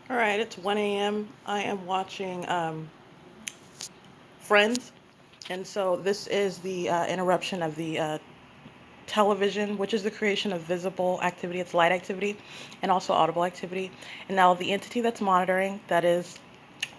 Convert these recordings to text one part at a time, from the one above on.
All right, it's 1 a.m. I am watching Friends, and so this is the interruption of the television, which is the creation of visible activity, it's light activity, and also audible activity. And now the entity that's monitoring, that is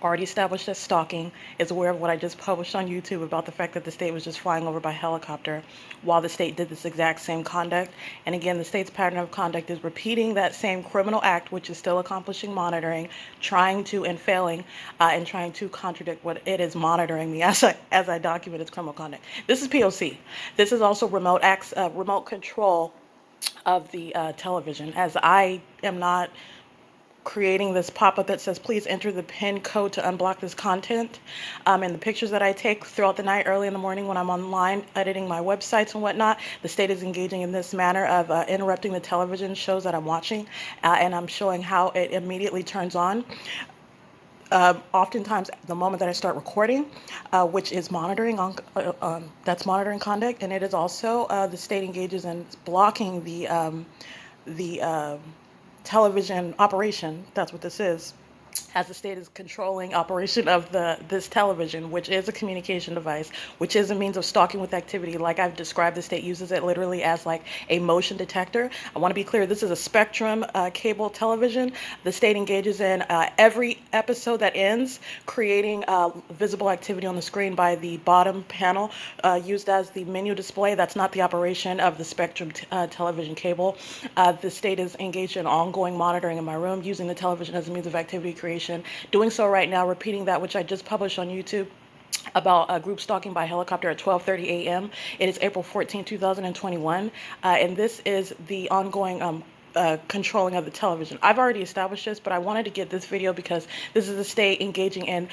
already established as stalking, is aware of what I just published on YouTube about the fact that the state was just flying over by helicopter while the state did this exact same conduct. And again, the state's pattern of conduct is repeating that same criminal act, which is still accomplishing monitoring, trying to and failing, and trying to contradict what it is monitoring me as I document its criminal conduct. This is P.O.C. This is also remote control of the television, as I am not creating this pop-up that says please enter the PIN code to unblock this content. And the pictures that I take throughout the night, early in the morning when I'm online editing my websites and whatnot, the state is engaging in this manner of interrupting the television shows that I'm watching, and I'm showing how it immediately turns on. Oftentimes, the moment that I start recording, which is monitoring that's monitoring conduct, and it is also the state engages in blocking the television operation. That's what this is, as the state is controlling operation of this television, which is a communication device, which is a means of stalking with activity. Like I've described, the state uses it literally as like a motion detector. I want to be clear, this is a spectrum cable television. The state engages in every episode that ends, creating visible activity on the screen by the bottom panel used as the menu display. That's not the operation of the spectrum television cable. The state is engaged in ongoing monitoring in my room, using the television as a means of activity creation. Doing so right now, repeating that which I just published on YouTube about group stalking by helicopter at 12:30 a.m. It is April 14, 2021, and this is the ongoing controlling of the television. I've already established this, but I wanted to get this video because this is the state engaging in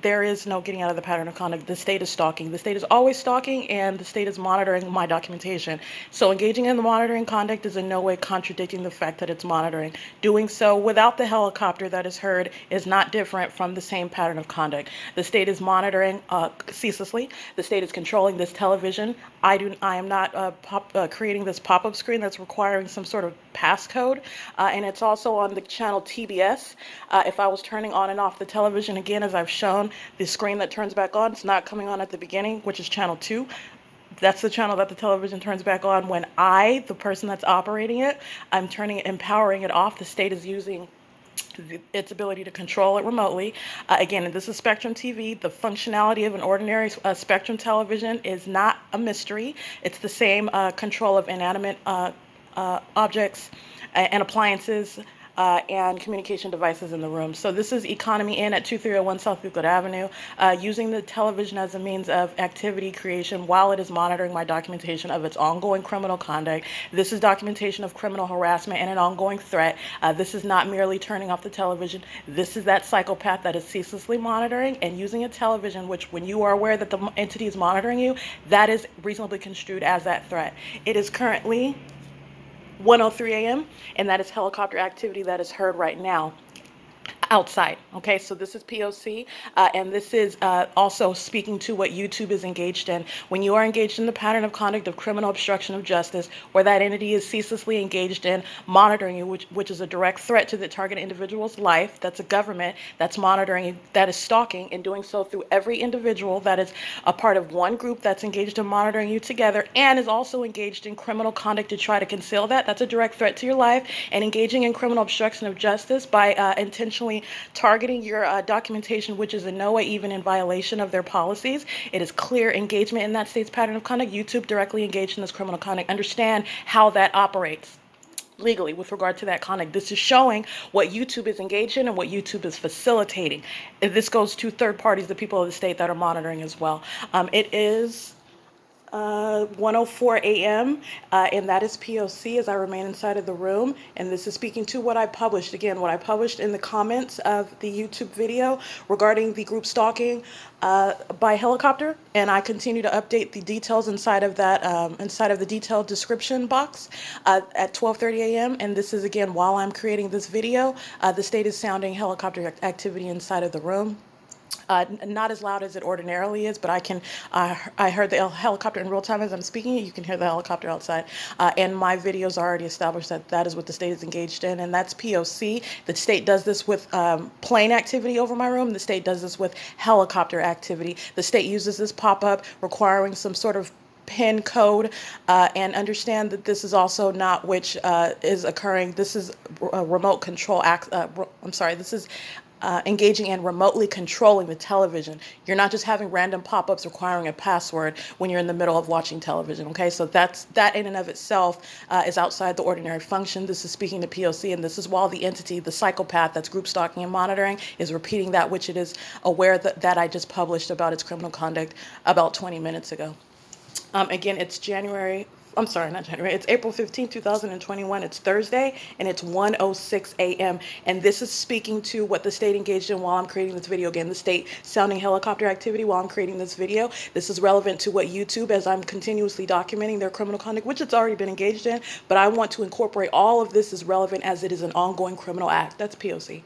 there is no getting out of the pattern of conduct. The state is stalking. The state is always stalking, and the state is monitoring my documentation. So engaging in the monitoring conduct is in no way contradicting the fact that it's monitoring. Doing so without the helicopter that is heard is not different from the same pattern of conduct. The state is monitoring ceaselessly. The state is controlling this television. I am not creating this pop-up screen that's requiring some sort of passcode, and it's also on the channel TBS. If I was turning on and off the television again, as I've shown, the screen that turns back on, it's not coming on at the beginning, which is channel 2. That's the channel that the television turns back on when I, the person that's operating it, I'm empowering it off. The state is using its ability to control it remotely. Again, this is Spectrum TV. The functionality of an ordinary Spectrum television is not a mystery. It's the same control of inanimate objects and appliances and communication devices in the room. So this is Economy Inn at 2301 South Euclid Avenue, using the television as a means of activity creation while it is monitoring my documentation of its ongoing criminal conduct. This is documentation of criminal harassment and an ongoing threat. This is not merely turning off the television. This is that psychopath that is ceaselessly monitoring and using a television, which when you are aware that the entity is monitoring you, that is reasonably construed as that threat. It is currently 1:03 a.m., and that is helicopter activity that is heard right now outside. Okay, so this is POC, and this is also speaking to what YouTube is engaged in. When you are engaged in the pattern of conduct of criminal obstruction of justice, where that entity is ceaselessly engaged in monitoring you, which is a direct threat to the target individual's life, that's a government that's monitoring you, that is stalking, and doing so through every individual that is a part of one group that's engaged in monitoring you together, and is also engaged in criminal conduct to try to conceal that. That's a direct threat to your life, and engaging in criminal obstruction of justice by intentionally targeting your documentation, which is in no way even in violation of their policies. It is clear engagement in that state's pattern of conduct. YouTube directly engaged in this criminal conduct. Understand how that operates legally with regard to that conduct. This is showing what YouTube is engaged in and what YouTube is facilitating. This goes to third parties, the people of the state that are monitoring as well. It is 1:04 a.m., and that is POC as I remain inside of the room. And this is speaking to what I published. Again, what I published in the comments of the YouTube video regarding the group stalking by helicopter. And I continue to update the details inside of that, inside of the detailed description box at 12:30 a.m. And this is, again, while I'm creating this video, the state is sounding helicopter activity inside of the room. Not as loud as it ordinarily is, but I heard the helicopter in real time as I'm speaking. You can hear the helicopter outside. And my videos already established that that is what the state is engaged in, and that's P.O.C. The state does this with plane activity over my room. The state does this with helicopter activity. The state uses this pop-up requiring some sort of PIN code, and understand that this is also not which is occurring. This is a remote control I'm sorry, this is engaging in remotely controlling the television. You're not just having random pop-ups requiring a password when you're in the middle of watching television. Okay, so that in and of itself is outside the ordinary function. This is speaking to P.O.C., and this is while the entity, the psychopath that's group stalking and monitoring, is repeating that which it is aware that I just published about its criminal conduct about 20 minutes ago. Again, it's it's April 15, 2021. It's Thursday, and it's 1:06 a.m. And this is speaking to what the state engaged in while I'm creating this video. Again, the state sounding helicopter activity while I'm creating this video. This is relevant to what YouTube, as I'm continuously documenting their criminal conduct, which it's already been engaged in, but I want to incorporate all of this as relevant as it is an ongoing criminal act. That's POC.